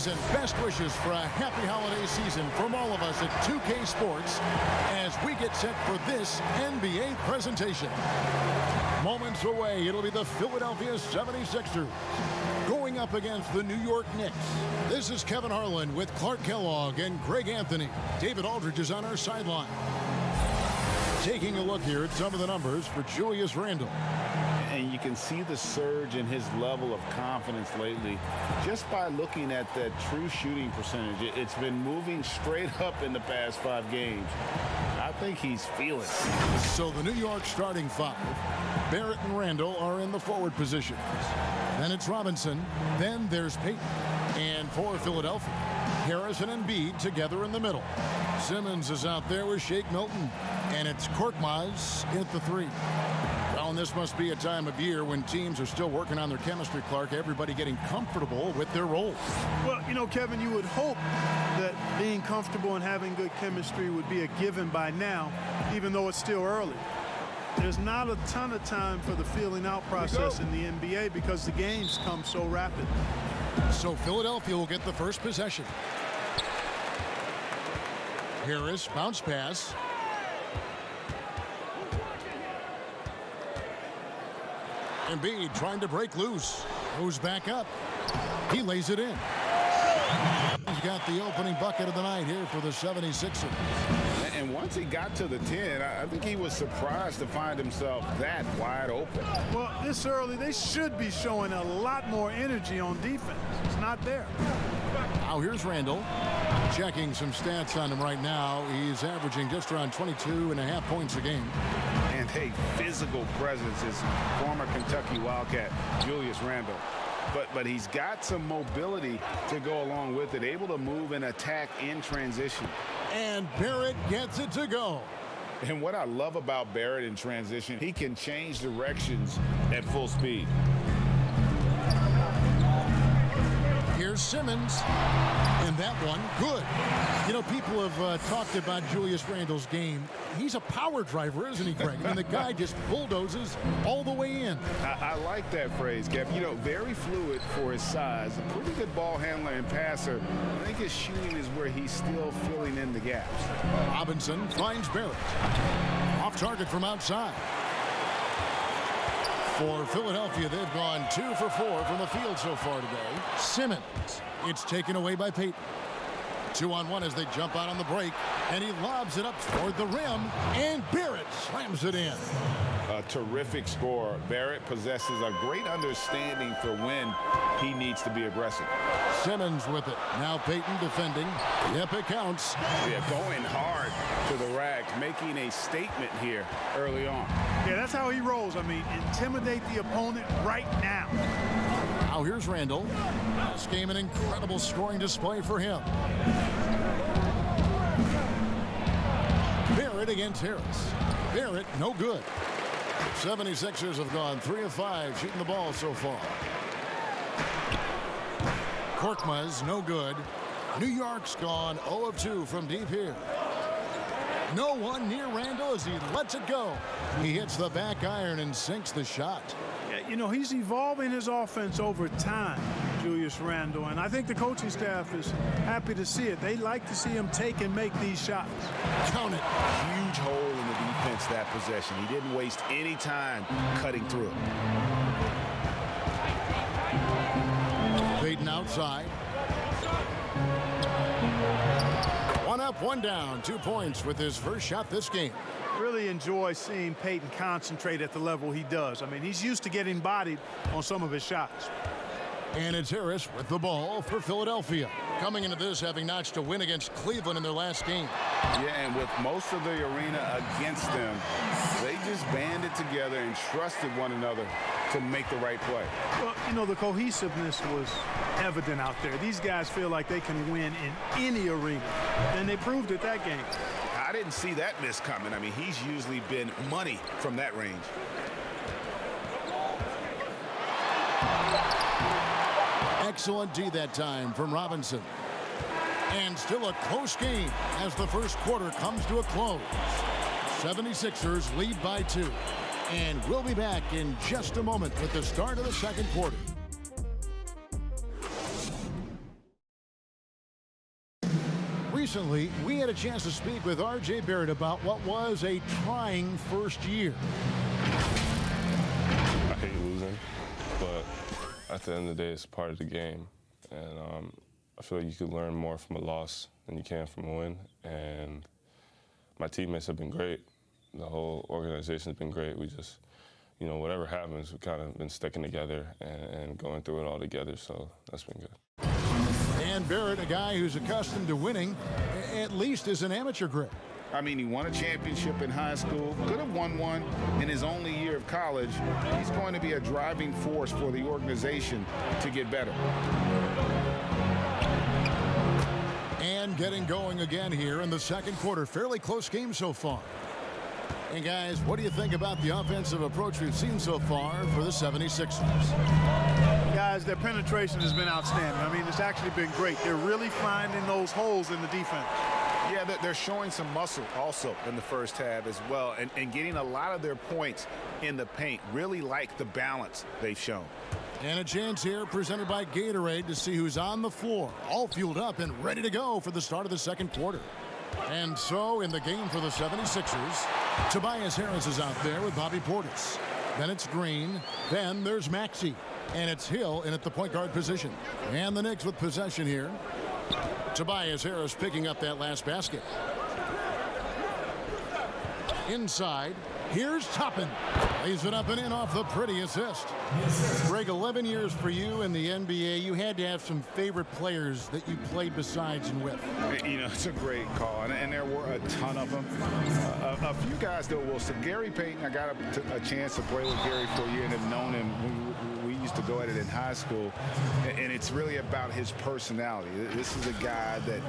Greetings and best wishes for a happy holiday season from all of us at 2K Sports as we get set for this NBA presentation. Moments away, it'll be the Philadelphia 76ers going up against the New York Knicks. This is Kevin Harlan with Clark Kellogg and Greg Anthony. David Aldridge is on our sideline. Taking a look here at some of the numbers for Julius Randle. And you can see the surge in his level of confidence lately just by looking at that true shooting percentage. It's been moving straight up in the past 5 games. I think he's feeling it. So the New York starting 5, Barrett and Randle are in the forward positions. Then it's Robinson. Then there's Payton. And for Philadelphia, Harrison and Embiid together in the middle. Simmons is out there with Shake Milton. And it's Korkmaz at the 3. Well, and this must be a time of year when teams are still working on their chemistry, Clark. Everybody getting comfortable with their roles. Well, you know, Kevin, you would hope that being comfortable and having good chemistry would be a given by now, even though it's still early. There's not a ton of time for the feeling out process in the NBA because the games come so rapid. So Philadelphia will get the first possession. Harris, bounce pass. Embiid trying to break loose. Goes back up. He lays it in. He's got the opening bucket of the night here for the 76ers. And once he got to the 10, I think he was surprised to find himself that wide open. Well, this early, they should be showing a lot more energy on defense. It's not there. Now here's Randle. Checking some stats on him right now. He's averaging just around 22.5 points a game. And a physical presence is former Kentucky Wildcat Julius Randle. But he's got some mobility to go along with it, able to move and attack in transition. And Barrett gets it to go. And what I love about Barrett in transition, he can change directions at full speed. Here's Simmons. And that one, good. You know, people have talked about Julius Randle's game. He's a power driver, isn't he, Greg? I mean, the guy just bulldozes all the way in. I like that phrase, Kev. You know, very fluid for his size. A pretty good ball handler and passer. I think his shooting is where he's still filling in the gaps. Robinson finds Barrett. Off target from outside. For Philadelphia, they've gone 2 for 4 from the field so far today. Simmons. It's taken away by Payton. 2-on-1 as they jump out on the break. And he lobs it up toward the rim. And Barrett slams it in. A terrific scorer. Barrett possesses a great understanding for when he needs to be aggressive. Simmons with it. Now Payton defending. Yep, it counts. Yeah, going hard to the rack, making a statement here early on. Yeah, that's how he rolls. I mean, intimidate the opponent right now. Now here's Randle. This game an incredible scoring display for him. Barrett against Harris. Barrett, no good. 76ers have gone 3 of 5 shooting the ball so far. Korkmaz, no good. New York's gone 0 of 2 from deep here. No one near Randle as he lets it go. He hits the back iron and sinks the shot. Yeah, you know, he's evolving his offense over time, Julius Randle, and I think the coaching staff is happy to see it. They like to see him take and make these shots. Count it. Huge hole in the defense that possession. He didn't waste any time cutting through it. Payton outside. 1 up, 1 down. 2 points with his first shot this game. Really enjoy seeing Payton concentrate at the level he does. I mean, he's used to getting bodied on some of his shots. And it's Harris with the ball for Philadelphia. Coming into this having notched a win against Cleveland in their last game. Yeah, and with most of the arena against them, they just banded together and trusted one another to make the right play. Well, you know, the cohesiveness was evident out there. These guys feel like they can win in any arena, and they proved it that game. I didn't see that miss coming. I mean, he's usually been money from that range. Excellent D that time from Robinson. And still a close game as the first quarter comes to a close. 76ers lead by 2. And we'll be back in just a moment with the start of the second quarter. Recently, we had a chance to speak with R.J. Barrett about what was a trying first year. I hate losing, but at the end of the day, it's part of the game. And I feel like you could learn more from a loss than you can from a win. And my teammates have been great. The whole organization has been great. We just, you know, whatever happens, we've kind of been sticking together and going through it all together, so that's been good. And Barrett, a guy who's accustomed to winning, at least as an amateur grip. I mean, he won a championship in high school, could have won one in his only year of college. He's going to be a driving force for the organization to get better. And getting going again here in the second quarter. Fairly close game so far. And guys, what do you think about the offensive approach we've seen so far for the 76ers? Guys, their penetration has been outstanding. I mean, it's actually been great. They're really finding those holes in the defense. Yeah, they're showing some muscle also in the first half as well, and getting a lot of their points in the paint. Really like the balance they've shown. And a chance here presented by Gatorade to see who's on the floor, all fueled up and ready to go for the start of the second quarter. And so in the game for the 76ers, Tobias Harris is out there with Bobby Portis. Then it's Green. Then there's Maxey. And it's Hill in at the point guard position. And the Knicks with possession here. Tobias Harris picking up that last basket. Inside, here's Toppin. Lays it up and in off the pretty assist. Greg, 11 years for you in the NBA. You had to have some favorite players that you played besides and with. You know, it's a great call, and there were a ton of them. A few guys, though, Will. So Gary Payton, I got a chance to play with Gary for a year and have known him. We used to go at it in high school, and it's really about his personality. This is a guy that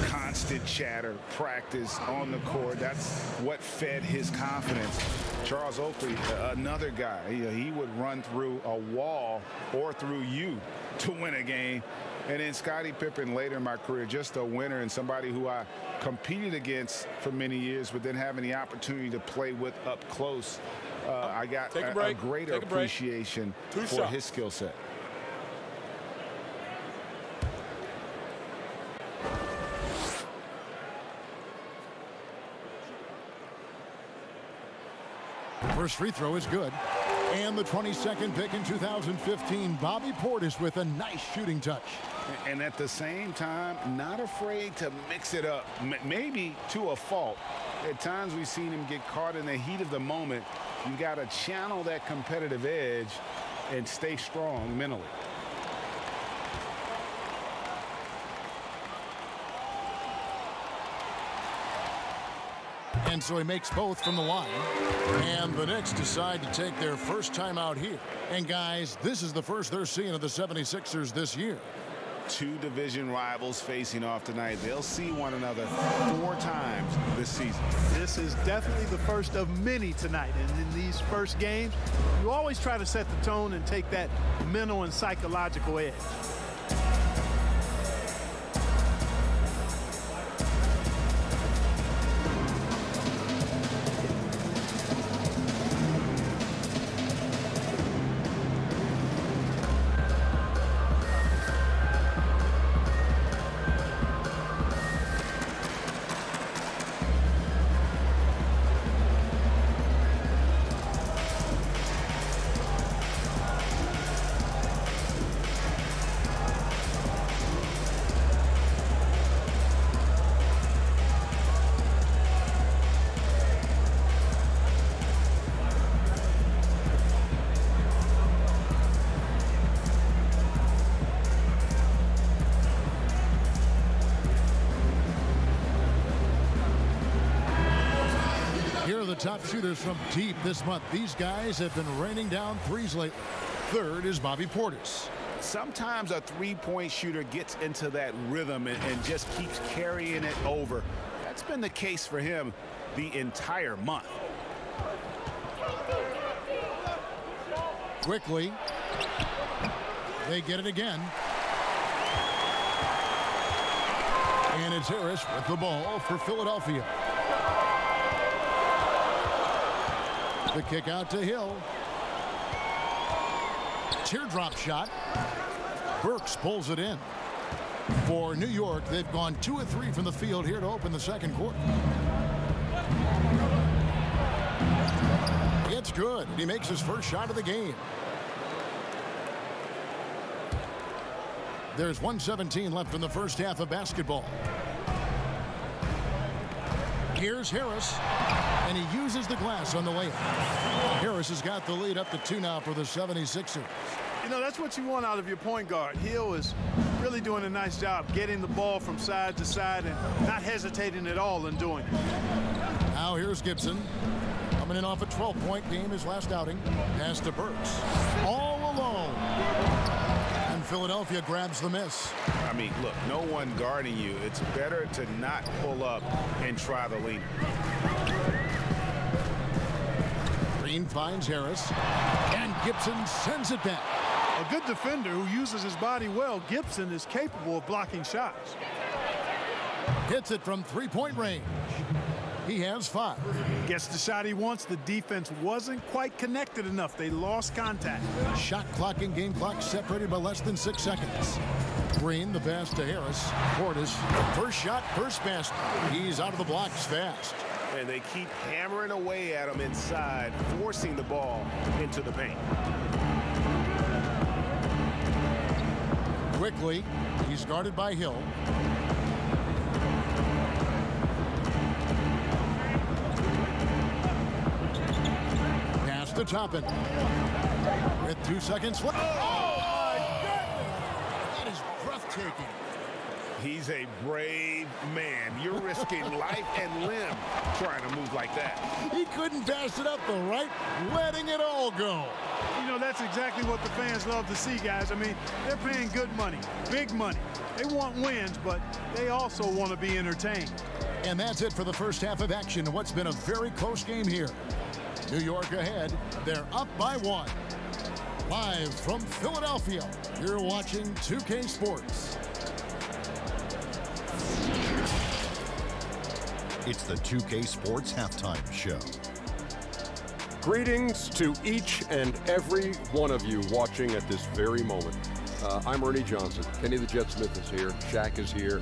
constant chatter, practice on the court. That's what fed his confidence. Charles Oakley, another guy, he would run through a wall or through you to win a game. And then Scottie Pippen later in my career, just a winner and somebody who I competed against for many years, but then having the opportunity to play with up close, I got a greater appreciation for his skill set. First free throw is good. And the 22nd pick in 2015, Bobby Portis with a nice shooting touch. And at the same time, not afraid to mix it up, maybe to a fault. At times we've seen him get caught in the heat of the moment. You got to channel that competitive edge and stay strong mentally. And so he makes both from the line. And the Knicks decide to take their first time out here. And guys, this is the first they're seeing of the 76ers this year. Two division rivals facing off tonight. They'll see one another 4 times this season. This is definitely the first of many tonight. And in these first games, you always try to set the tone and take that mental and psychological edge. Top shooters from deep this month. These guys have been raining down threes lately. Third is Bobby Portis. Sometimes a three-point shooter gets into that rhythm and just keeps carrying it over. That's been the case for him the entire month. Quickly, they get it again. And it's Harris with the ball for Philadelphia. The kick out to Hill. Teardrop shot. Burks pulls it in. For New York, they've gone 2 of 3 from the field here to open the second quarter. It's good. He makes his first shot of the game. There's 1:17 left in the first half of basketball. Here's Harris, and he uses the glass on the layup. Harris has got the lead up to 2 now for the 76ers. You know, that's what you want out of your point guard. Hill is really doing a nice job getting the ball from side to side and not hesitating at all in doing it. Now here's Gibson. Coming in off a 12-point game his last outing. Pass to Burks. All alone. And Philadelphia grabs the miss. I mean, look, no one guarding you. It's better to not pull up and try the lean. Green finds Harris. And Gibson sends it back. A good defender who uses his body well, Gibson is capable of blocking shots. Hits it from 3-point range. He has 5. Gets the shot he wants. The defense wasn't quite connected enough. They lost contact. Shot clock and game clock separated by less than 6 seconds. Green, the pass to Harris. Portis, first shot, first basket. He's out of the blocks fast. And they keep hammering away at him inside, forcing the ball into the paint. Quickly, he's guarded by Hill. Pass to Toppin. With 2 seconds left. Oh, my goodness! That is breathtaking. He's a brave man. You're risking life and limb trying to move like that. He couldn't pass it up the right, letting it all go. You know, that's exactly what the fans love to see, guys. I mean, they're paying good money, big money. They want wins, but they also want to be entertained. And that's it for the first half of action in what's been a very close game here. New York ahead. They're up by 1. Live from Philadelphia, you're watching 2K Sports. It's the 2K Sports Halftime Show. Greetings to each and every one of you watching at this very moment. I'm Ernie Johnson. Kenny the Jet Smith is here. Shaq is here.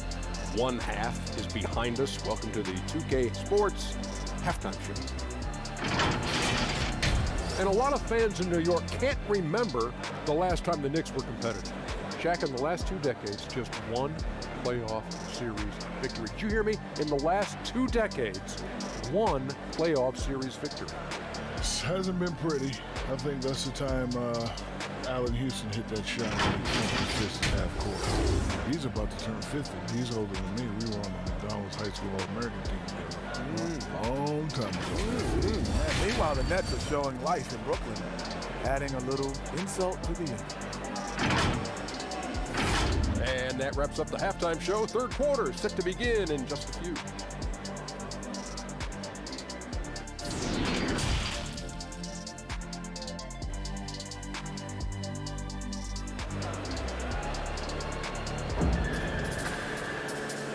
One half is behind us. Welcome to the 2K Sports Halftime Show. And a lot of fans in New York can't remember the last time the Knicks were competitive. Shaq, in the last 2 decades, just one playoff series victory. Did you hear me? In the last 2 decades, one playoff series victory. This hasn't been pretty. I think that's the time Allen Houston hit that shot in the half court. He's about to turn 50. He's older than me. We were on the McDonald's High School All-American team together. Long time ago. Meanwhile, the Nets are showing life in Brooklyn, adding a little insult to the end. And that wraps up the halftime show. Third quarter is set to begin in just a few.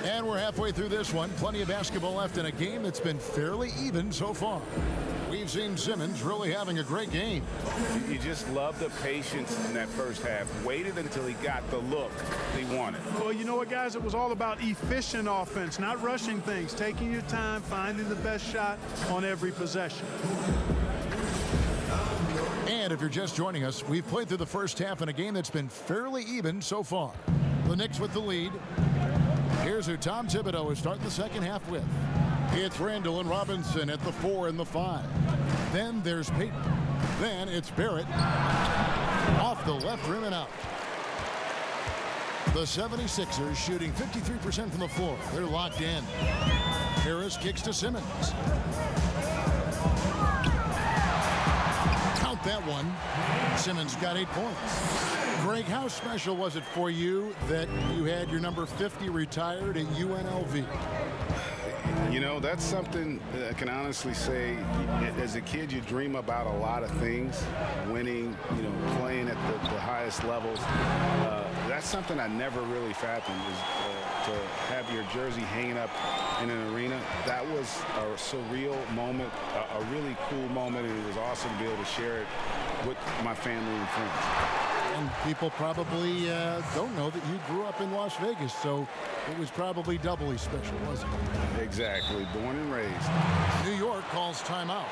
And we're halfway through this one. Plenty of basketball left in a game that's been fairly even so far. We've seen Simmons really having a great game. You just love the patience in that first half. Waited until he got the look he wanted. Well, you know what, guys? It was all about efficient offense, not rushing things, taking your time, finding the best shot on every possession. And if you're just joining us, we've played through the first half in a game that's been fairly even so far. The Knicks with the lead. Here's who Tom Thibodeau is starting the second half with. It's Randall and Robinson at the 4 and the 5. Then there's Peyton. Then it's Barrett. Off the left rim and out. The 76ers shooting 53% from the floor. They're locked in. Harris kicks to Simmons. Count that one. Simmons got 8 points. Greg, how special was it for you that you had your number 50 retired at UNLV? You know, that's something I can honestly say. As a kid, you dream about a lot of things, winning, you know, playing at the highest levels. That's something I never really fathomed, is to have your jersey hanging up in an arena. That was a surreal moment, a really cool moment, and it was awesome to be able to share it with my family and friends. And people probably don't know that you grew up in Las Vegas, so it was probably doubly special, wasn't it? Exactly. Born and raised. New York calls timeout.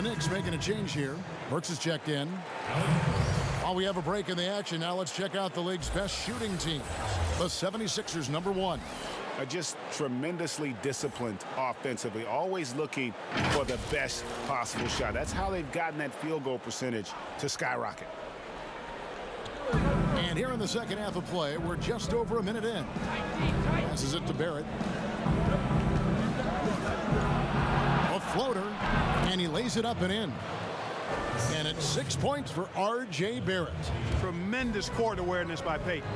Knicks making a change here. Burks is checked in. While we have a break in the action, now let's check out the league's best shooting teams. The 76ers, #1. Are just tremendously disciplined offensively, always looking for the best possible shot. That's how they've gotten that field goal percentage to skyrocket. And here in the second half of play, we're just over a minute in. Passes it to Barrett. A floater, and he lays it up and in. And it's 6 points for R.J. Barrett. Tremendous court awareness by Payton.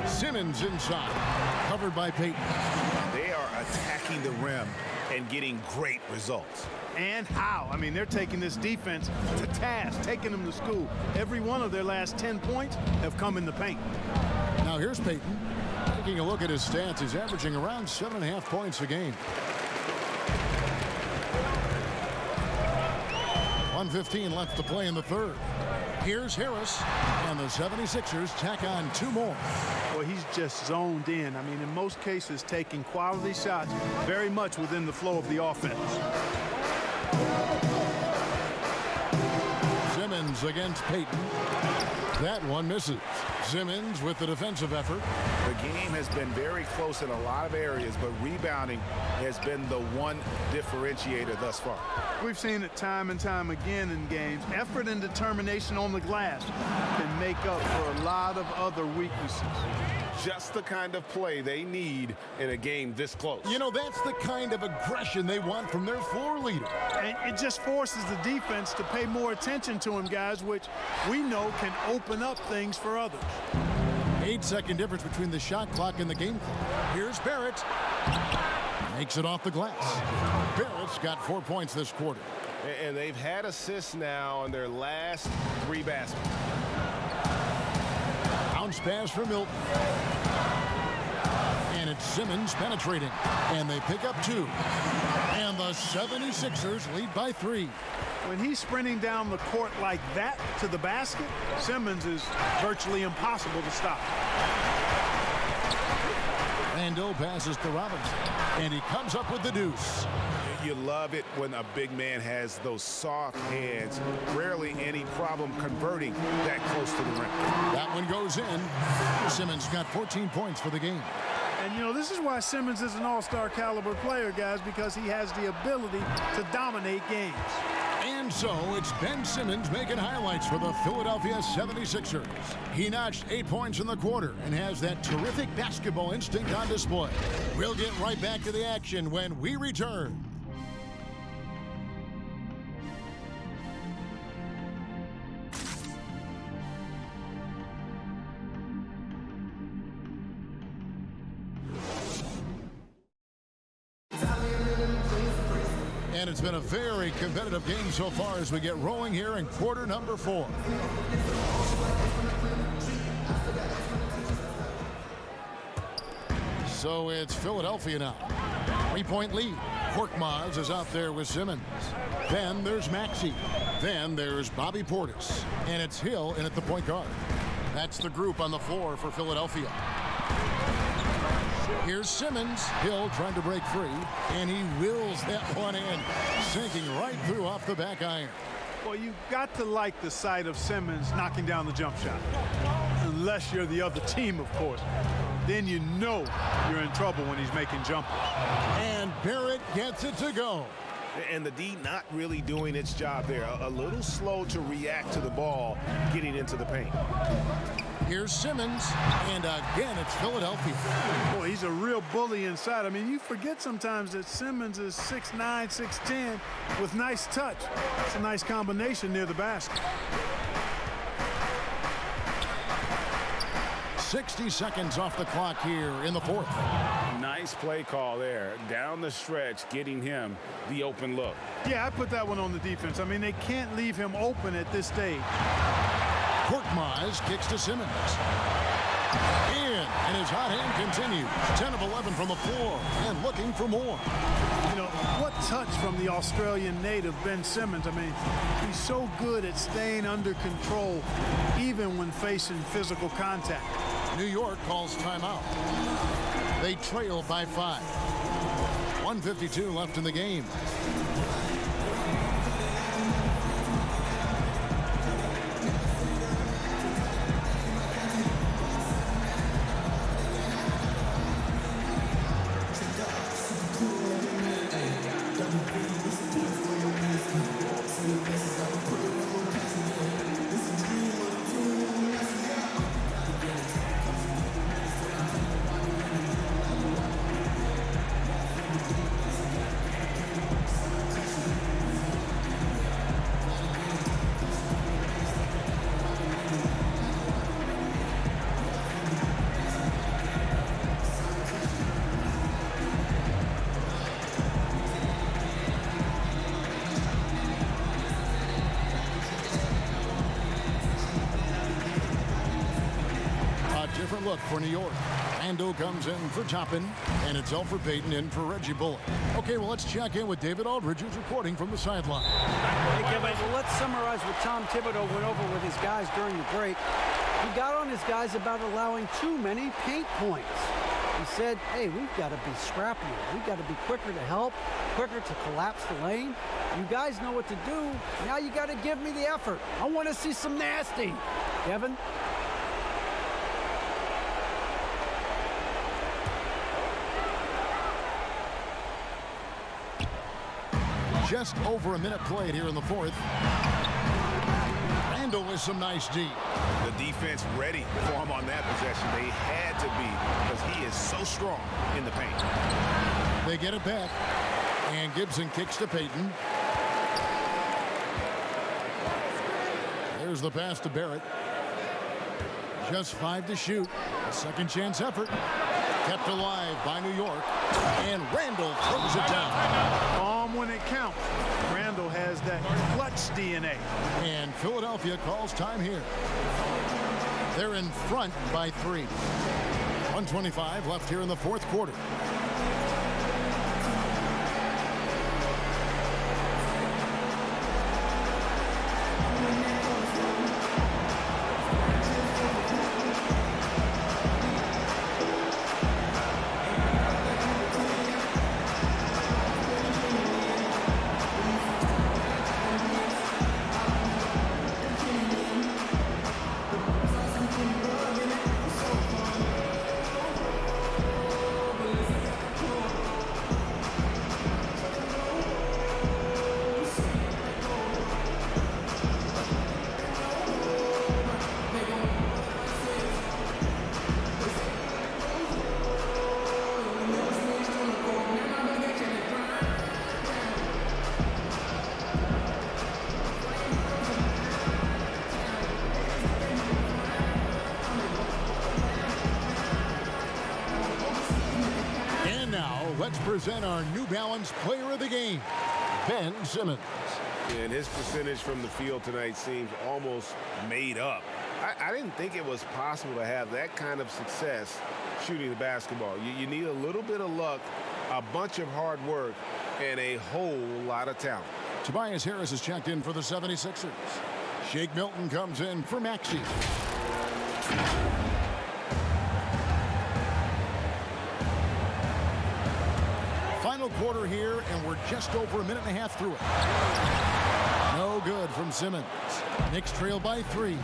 Simmons inside, covered by Payton. They are attacking the rim and getting great results. And how? I mean, they're taking this defense to task, taking them to school. Every one of their last 10 points have come in the paint. Now here's Payton. Taking a look at his stats, he's averaging around 7.5 points a game. 1:15 left to play in the third. Here's Harris, and the 76ers tack on 2 more. Well, he's just zoned in. I mean, in most cases, taking quality shots very much within the flow of the offense. Simmons against Payton. That one misses. Simmons with the defensive effort. The game has been very close in a lot of areas, but rebounding has been the one differentiator thus far. We've seen it time and time again in games. Effort and determination on the glass can make up for a lot of other weaknesses. Just the kind of play they need in a game this close. You know, that's the kind of aggression they want from their floor leader. And it just forces the defense to pay more attention to him, guys, which we know can open up things for others. 8-second difference between the shot clock and the game clock. Here's Barrett. Makes it off the glass. Barrett's got 4 points this quarter. And they've had assists now on their last 3 baskets. Bounce pass for Milton. And it's Simmons penetrating. And they pick up 2. And the 76ers lead by 3. When he's sprinting down the court like that to the basket, Simmons is virtually impossible to stop. Randall passes to Robinson. And he comes up with the deuce. You love it when a big man has those soft hands. Rarely any problem converting that close to the rim. That one goes in. Simmons got 14 points for the game. And, you know, this is why Simmons is an all-star caliber player, guys, because he has the ability to dominate games. And so it's Ben Simmons making highlights for the Philadelphia 76ers. He notched 8 points in the quarter and has that terrific basketball instinct on display. We'll get right back to the action when we return. And it's been a very competitive game so far as we get rolling here in quarter number 4. So it's Philadelphia now. 3-point lead. Korkmaz is out there with Simmons. Then there's Maxey. Then there's Bobby Portis. And it's Hill in at the point guard. That's the group on the floor for Philadelphia. Here's Simmons. Hill trying to break free, and he wills that one in, sinking right through off the back iron. Well, you've got to like the sight of Simmons knocking down the jump shot. Unless you're the other team, of course. Then you know you're in trouble when he's making jumpers. And Barrett gets it to go. And the D not really doing its job there. A little slow to react to the ball getting into the paint. Here's Simmons, and again, it's Philadelphia. Boy, he's a real bully inside. I mean, you forget sometimes that Simmons is 6'9", 6'10", with nice touch. It's a nice combination near the basket. 60 seconds off the clock here in the fourth. Nice play call there. Down the stretch, getting him the open look. Yeah, I put that one on the defense. I mean, they can't leave him open at this stage. Korkmaz kicks to Simmons. In, and his hot hand continues. 10 of 11 from the floor, and looking for more. You know, what touch from the Australian native, Ben Simmons. I mean, he's so good at staying under control, even when facing physical contact. New York calls timeout. They trail by 5. 1:52 left in the game. Different look for New York. Randall comes in for Toppin, and it's Elfrid Payton in for Reggie Bullock. Okay, well, let's check in with David Aldridge, who's reporting from the sideline. Hey, Kevin, well, let's summarize what Tom Thibodeau went over with his guys during the break. He got on his guys about allowing too many paint points. He said, hey, we've got to be scrappier. We've got to be quicker to help, quicker to collapse the lane. You guys know what to do. Now you got to give me the effort. I want to see some nasty. Kevin? Just over a minute played here in the fourth. Randall with some nice D. The defense ready for him on that possession. They had to be, because he is so strong in the paint. They get it back, and Gibson kicks to Payton. There's the pass to Barrett. Just 5 to shoot. A second chance effort. Kept alive by New York. And Randall throws it down. Calm when it counts. Randall has that clutch DNA. And Philadelphia calls time here. They're in front by 3. 1:25 left here in the fourth quarter. Let's present our New Balance Player of the Game, Ben Simmons. And his percentage from the field tonight seems almost made up. I didn't think it was possible to have that kind of success shooting the basketball. You need a little bit of luck, a bunch of hard work, and a whole lot of talent. Tobias Harris is checked in for the 76ers. Shake Milton comes in for Maxey. Final quarter here, and we're just over a minute and a half through it. No good from Simmons. Knicks trail by 3.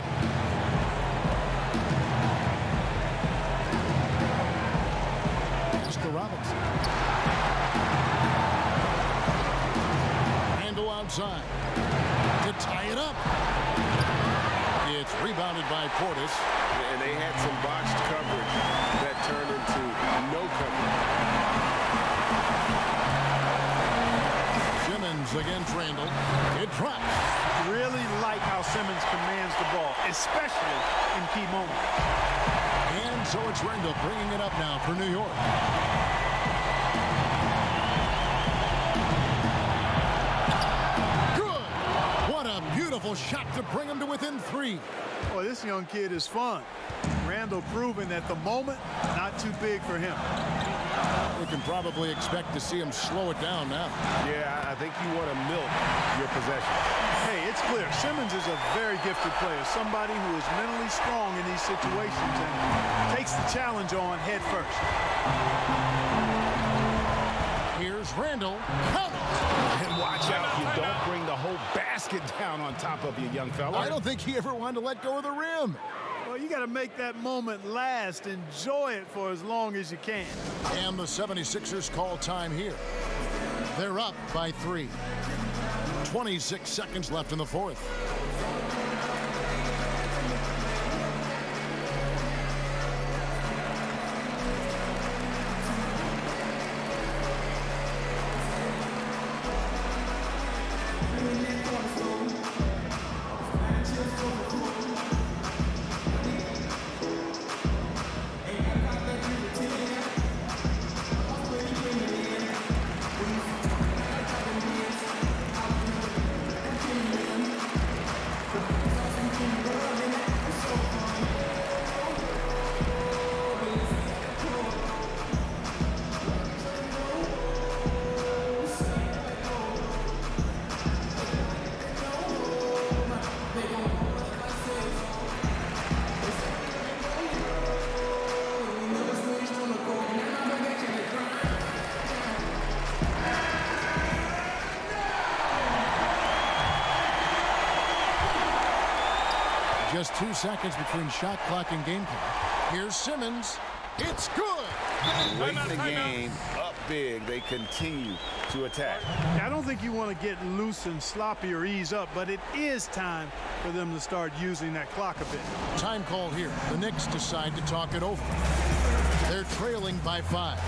Mr. Robinson. Randle outside to tie it up. It's rebounded by Portis. And they had some boxed coverage that turned into no coverage. Simmons against Randle. It drops. Really like how Simmons commands the ball, especially in key moments. And so it's Randle bringing it up now for New York. Good. What a beautiful shot to bring him to within 3. Boy, this young kid is fun. Randle proving that the moment, not too big for him. We can probably expect to see him slow it down now. Yeah, I think you want to milk your possession. Hey, it's clear. Simmons is a very gifted player, somebody who is mentally strong in these situations and takes the challenge on head first. Here's Randle. And watch out, you don't bring the whole basket down on top of you, young fella. I don't think he ever wanted to let go of the rim. Well, you got to make that moment last. Enjoy it for as long as you can. And the 76ers call time here. They're up by 3. 26 seconds left in the fourth. Just 2 seconds between shot clock and game clock. Here's Simmons. It's good. Late in the game, up big, they continue to attack. I don't think you want to get loose and sloppy or ease up, but it is time for them to start using that clock a bit. Time call here. The Knicks decide to talk it over. They're trailing by 5.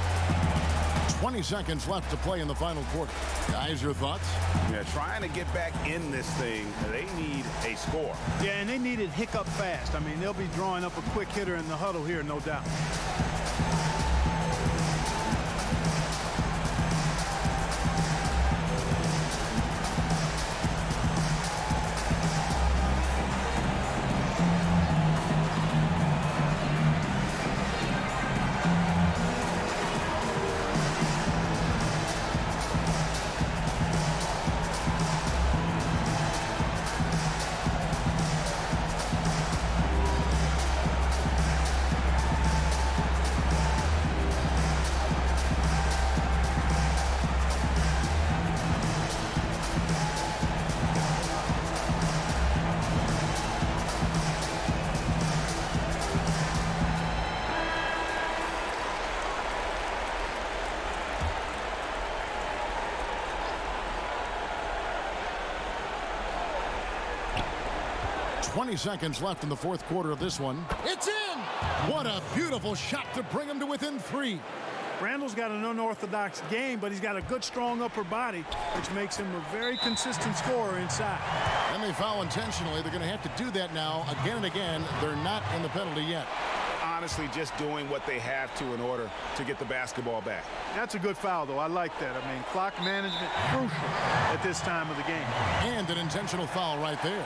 20 seconds left to play in the final quarter. Guys, your thoughts? Yeah, trying to get back in this thing, they need a score. Yeah, and they need it hiccup fast. I mean, they'll be drawing up a quick hitter in the huddle here, no doubt. Twenty seconds left in the fourth quarter of this one. It's in! What a beautiful shot to bring him to within 3. Randle's got an unorthodox game, but he's got a good, strong upper body, which makes him a very consistent scorer inside. And they foul intentionally. They're going to have to do that now again and again. They're not in the penalty yet. Honestly, just doing what they have to in order to get the basketball back. That's a good foul, though. I like that. I mean, clock management crucial at this time of the game. And an intentional foul right there.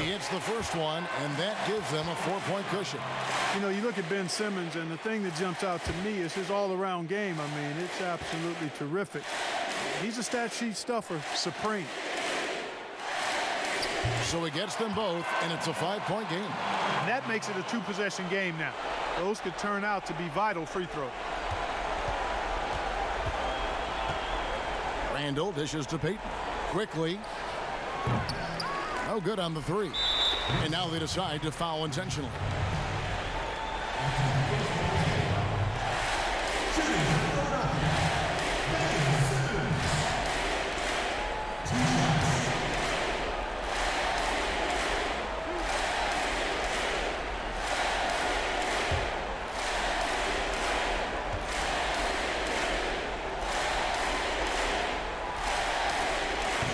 He hits the first one, and that gives them a 4-point cushion. You know, you look at Ben Simmons, and the thing that jumps out to me is his all-around game. I mean, it's absolutely terrific. He's a stat sheet stuffer, supreme. So he gets them both, and it's a 5-point game. And that makes it a 2-possession game now. Those could turn out to be vital free throws. Randall dishes to Payton. Quickly. No good on the 3. And now they decide to foul intentionally.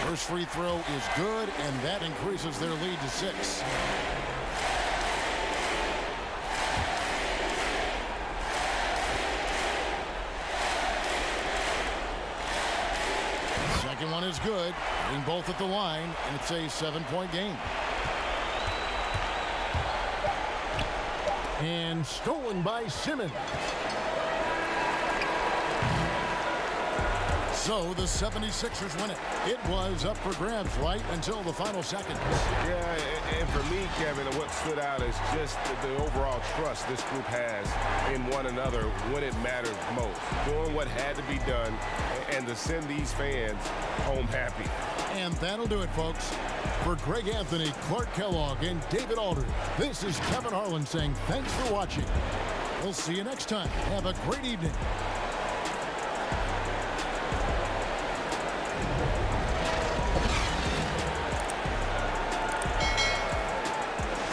First free throw is good, and that increases their lead to 6. Second one is good. Hitting both at the line, and it's a 7-point game. And stolen by Simmons. So the 76ers win it. It was up for grabs right until the final seconds. Yeah, and for me, Kevin, what stood out is just the overall trust this group has in one another when it mattered most. Doing what had to be done and to send these fans home happy. And that'll do it, folks. For Greg Anthony, Clark Kellogg, and David Aldridge, this is Kevin Harlan saying thanks for watching. We'll see you next time. Have a great evening.